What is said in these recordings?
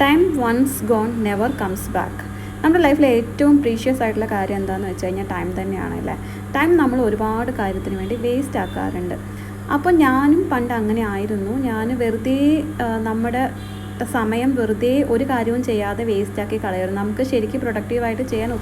Time once gone never comes back. നമ്മുടെ ലൈഫിലെ ഏറ്റവും പ്രീഷ്യസ് ആയിട്ടുള്ള കാര്യം എന്താണെന്ന് വെച്ച് കഴിഞ്ഞാൽ ടൈം തന്നെയാണ് അല്ലേ. ടൈം നമ്മൾ ഒരുപാട് കാര്യത്തിന് വേണ്ടി വേസ്റ്റ് ആക്കാറുണ്ട്. അപ്പോൾ ഞാനും പണ്ട് അങ്ങനെ ആയിരുന്നു. ഞാൻ വെറുതെ നമ്മുടെ സമയം വെറുതെ ഒരു കാര്യവും ചെയ്യാതെ വേസ്റ്റാക്കി കളയായിരുന്നു. നമുക്ക് ശരിക്കും പ്രൊഡക്റ്റീവായിട്ട് ചെയ്യാൻ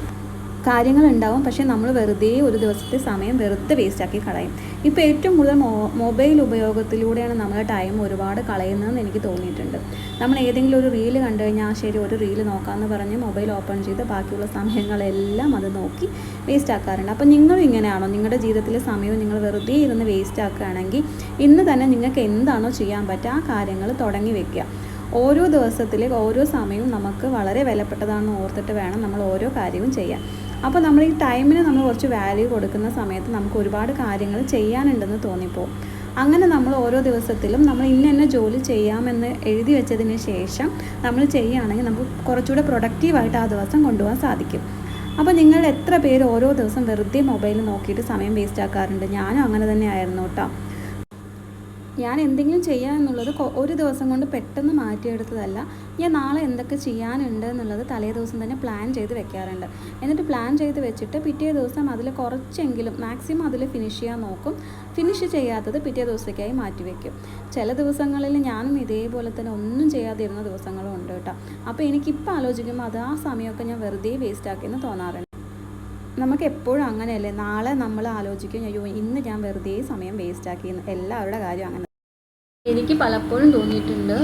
കാര്യങ്ങളുണ്ടാവും, പക്ഷേ നമ്മൾ വെറുതെ ഒരു ദിവസത്തെ സമയം വെറുതെ വേസ്റ്റാക്കി കളയും. ഇപ്പോൾ ഏറ്റവും കൂടുതൽ മൊബൈൽ ഉപയോഗത്തിലൂടെയാണ് നമ്മൾ ടൈം ഒരുപാട് കളയുന്നതെന്ന് എനിക്ക് തോന്നിയിട്ടുണ്ട്. നമ്മൾ ഏതെങ്കിലും ഒരു റീല് കണ്ടു കഴിഞ്ഞാൽ ശരി ഒരു റീല് നോക്കാമെന്ന് പറഞ്ഞ് മൊബൈൽ ഓപ്പൺ ചെയ്ത് ബാക്കിയുള്ള സമയങ്ങളെല്ലാം അത് നോക്കി വേസ്റ്റ് ആക്കാറുണ്ട്. അപ്പോൾ നിങ്ങളും ഇങ്ങനെയാണോ? നിങ്ങളുടെ ജീവിതത്തിലെ സമയവും നിങ്ങൾ വെറുതെ ഇരുന്ന് വേസ്റ്റ് ആക്കുകയാണെങ്കിൽ ഇന്ന് തന്നെ നിങ്ങൾക്ക് എന്താണോ ചെയ്യാൻ പറ്റുക ആ കാര്യങ്ങൾ തുടങ്ങി വെക്കുക. ഓരോ ദിവസത്തിലെ ഓരോ സമയവും നമുക്ക് വളരെ വിലപ്പെട്ടതാണെന്ന് ഓർത്തിട്ട് വേണം നമ്മൾ ഓരോ കാര്യവും ചെയ്യാൻ. അപ്പോൾ നമ്മൾ ഈ ടൈമിന് നമ്മൾ കുറച്ച് വാല്യൂ കൊടുക്കുന്ന സമയത്ത് നമുക്ക് ഒരുപാട് കാര്യങ്ങൾ ചെയ്യാനുണ്ടെന്ന് തോന്നിപ്പോവും. അങ്ങനെ നമ്മൾ ഓരോ ദിവസത്തിലും നമ്മൾ ഇന്ന ജോലി ചെയ്യാമെന്ന് എഴുതി വെച്ചതിന് ശേഷം നമ്മൾ ചെയ്യുകയാണെങ്കിൽ നമുക്ക് കുറച്ചുകൂടെ പ്രൊഡക്റ്റീവായിട്ട് ആ ദിവസം കൊണ്ടുപോകാൻ സാധിക്കും. അപ്പോൾ നിങ്ങൾ എത്ര പേര് ഓരോ ദിവസം വെറുതെ മൊബൈൽ നോക്കിയിട്ട് സമയം വേസ്റ്റ് ആക്കാറുണ്ട്? ഞാനും അങ്ങനെ തന്നെ ആയിരുന്നു കേട്ടോ. ഞാൻ എന്തെങ്കിലും ചെയ്യുക എന്നുള്ളത് ഒരു ദിവസം കൊണ്ട് പെട്ടെന്ന് മാറ്റിയെടുത്തതല്ല. ഞാൻ നാളെ എന്തൊക്കെ ചെയ്യാനുണ്ട് എന്നുള്ളത് തലേ ദിവസം തന്നെ പ്ലാൻ ചെയ്ത് വെക്കാറുണ്ട്. എന്നിട്ട് പ്ലാൻ ചെയ്ത് വെച്ചിട്ട് പിറ്റേ ദിവസം അതിൽ കുറച്ചെങ്കിലും മാക്സിമം അതിൽ ഫിനിഷ് ചെയ്യാൻ നോക്കും. ഫിനിഷ് ചെയ്യാത്തത് പിറ്റേ ദിവസത്തേക്കായി മാറ്റി വയ്ക്കും. ചില ദിവസങ്ങളിൽ ഞാനും ഇതേപോലെ തന്നെ ഒന്നും ചെയ്യാതിരുന്ന ദിവസങ്ങളും ഉണ്ട് കേട്ടോ. അപ്പോൾ എനിക്കിപ്പോൾ ആലോചിക്കുമ്പോൾ അത് ആ സമയമൊക്കെ ഞാൻ വെറുതെ വേസ്റ്റാക്കിയെന്ന് തോന്നാറുണ്ട്. നമുക്ക് എപ്പോഴും അങ്ങനെയല്ലേ, നാളെ നമ്മൾ ആലോചിക്കും അയ്യോ ഇന്ന് ഞാൻ വെറുതെ സമയം വേസ്റ്റാക്കിയെന്ന്. എല്ലാവരുടെ കാര്യം അങ്ങനെ. എനിക്ക് പലപ്പോഴും തോന്നിയിട്ടുണ്ട്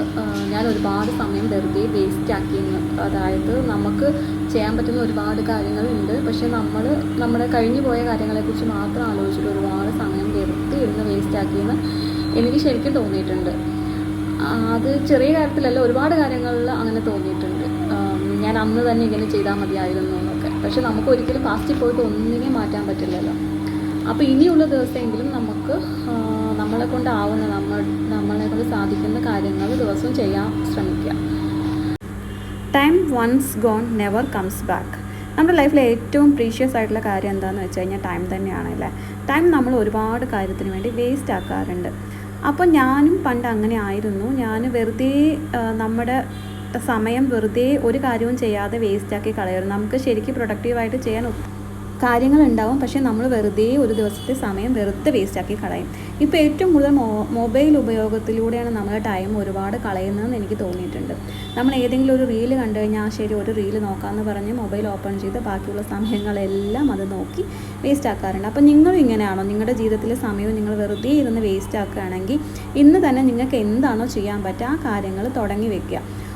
ഞാൻ ഒരുപാട് സമയം വെറുതെ വേസ്റ്റാക്കിയെന്ന്. അതായത് നമുക്ക് ചെയ്യാൻ പറ്റുന്ന ഒരുപാട് കാര്യങ്ങളുണ്ട്, പക്ഷേ നമ്മൾ നമ്മുടെ കഴിഞ്ഞു പോയ കാര്യങ്ങളെക്കുറിച്ച് മാത്രം ആലോചിച്ചിട്ട് ഒരുപാട് സമയം വെറുതെ ഇരുന്ന് വേസ്റ്റാക്കിയെന്ന് എനിക്ക് ശരിക്കും തോന്നിയിട്ടുണ്ട്. അത് ചെറിയ കാര്യത്തിലല്ല, ഒരുപാട് കാര്യങ്ങളിൽ അങ്ങനെ തോന്നിയിട്ടുണ്ട്. ഞാൻ അന്ന് തന്നെ ഇങ്ങനെ ചെയ്താൽ മതിയായിരുന്നു എന്നൊക്കെ. പക്ഷെ നമുക്ക് ഒരിക്കലും ഫാസ്റ്റിൽ പോയിട്ട് ഒന്നിനെയും മാറ്റാൻ പറ്റില്ലല്ലോ. അപ്പോൾ ഇനിയുള്ള ദിവസമെങ്കിലും നമുക്ക് നമ്മളെ കൊണ്ടാവുന്ന നമ്മളെ കൊണ്ട് സാധിക്കുന്ന കാര്യങ്ങൾ ദിവസവും ചെയ്യാൻ ശ്രമിക്കുക. Time once gone never comes back. നമ്മുടെ ലൈഫിലെ ഏറ്റവും പ്രീഷ്യസ് ആയിട്ടുള്ള കാര്യം എന്താണെന്ന് വെച്ച് കഴിഞ്ഞാൽ ടൈം തന്നെയാണ് അല്ലേ. ടൈം നമ്മൾ ഒരുപാട് കാര്യത്തിന് വേണ്ടി വേസ്റ്റ് ആക്കാറുണ്ട്. അപ്പോൾ ഞാനും പണ്ട് അങ്ങനെ ആയിരുന്നു. ഞാൻ വെറുതെ നമ്മുടെ സമയം വെറുതെ ഒരു കാര്യവും ചെയ്യാതെ വേസ്റ്റാക്കി കളയായിരുന്നു. നമുക്ക് ശരിക്കും പ്രൊഡക്റ്റീവായിട്ട് ചെയ്യാൻ കാര്യങ്ങളുണ്ടാവും, പക്ഷേ നമ്മൾ വെറുതെ ഒരു ദിവസത്തെ സമയം വെറുതെ വേസ്റ്റാക്കി കളയും. ഇപ്പോൾ ഏറ്റവും കൂടുതൽ മൊബൈൽ ഉപയോഗത്തിലൂടെയാണ് നമ്മൾ ടൈം ഒരുപാട് കളയുന്നതെന്ന് എനിക്ക് തോന്നിയിട്ടുണ്ട്. നമ്മൾ ഏതെങ്കിലും ഒരു റീല് കണ്ടു കഴിഞ്ഞാൽ ശരി ഒരു റീല് നോക്കാമെന്ന് പറഞ്ഞ് മൊബൈൽ ഓപ്പൺ ചെയ്ത് ബാക്കിയുള്ള സമയങ്ങളെല്ലാം അത് നോക്കി വേസ്റ്റ് ആക്കാറുണ്ട്. അപ്പോൾ നിങ്ങളും ഇങ്ങനെയാണോ? നിങ്ങളുടെ ജീവിതത്തിലെ സമയവും നിങ്ങൾ വെറുതെ ഇരുന്ന് വേസ്റ്റ് ആക്കുകയാണെങ്കിൽ ഇന്ന് തന്നെ നിങ്ങൾക്ക് എന്താണോ ചെയ്യാൻ പറ്റുക ആ കാര്യങ്ങൾ തുടങ്ങി വെക്കുക.